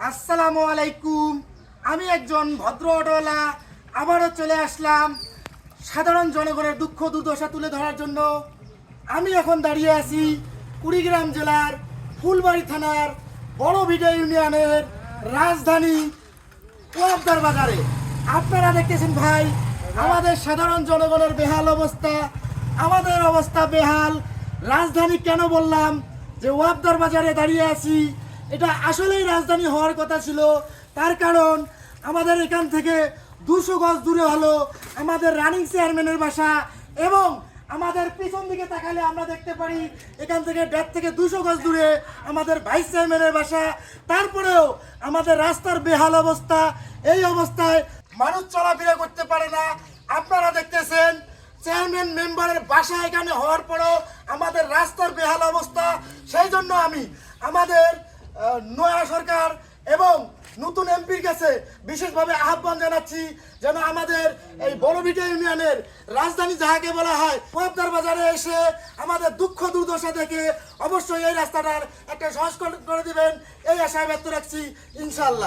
আসসালামু আলাইকুম। আমি একজন ভদ্র অটোওয়ালা আবারও চলে আসলাম সাধারণ জনগণের দুঃখ দুর্দশা তুলে ধরার জন্য। আমি এখন দাঁড়িয়ে আছি কুড়িগ্রাম জেলার ফুলবাড়ি থানার বড়ভিটা ইউনিয়নের রাজধানী ওয়াবদার বাজারে। আপনারা দেখতেছেন ভাই, আমাদের সাধারণ জনগণের বেহাল অবস্থা, আমাদের অবস্থা বেহাল। রাজধানী কেন বললাম যে ওয়াবদার বাজারে দাঁড়িয়ে আছি, এটা আসলেই রাজধানী হওয়ার কথা ছিল। তার কারণ আমাদের এখান থেকে 200 গজ দূরে হলো আমাদের রানিং চেয়ারম্যানের বাসা, এবং আমাদের পিছন দিকে তাকালে আমরা দেখতে পারি এখান থেকে 1.5 থেকে 200 গজ দূরে আমাদের ভাইস চেয়ারম্যানের বাসা। তারপরেও আমাদের রাস্তার বেহাল অবস্থা, এই অবস্থায় মানুষ চলাফেরা করতে পারে না। আপনারা দেখতেছেন চেয়ারম্যান মেম্বারের বাসা এখানে হওয়ার পরও আমাদের রাস্তার বেহাল অবস্থা। সেই জন্য আমি আমাদের নয়া সরকার এবং নতুন এমপির কাছে বিশেষভাবে আহ্বান জানাচ্ছি যেন আমাদের এই বড়ভিটা ইউনিয়নের রাজধানী যাহাকে বলা হয় ওয়াবদার বাজারে এসে আমাদের দুঃখ দুর্দশা দেখে অবশ্যই এই রাস্তাটার একটা সংস্কার করে দিবেন, এই আশায় ব্যক্ত রাখছি ইনশাআল্লাহ।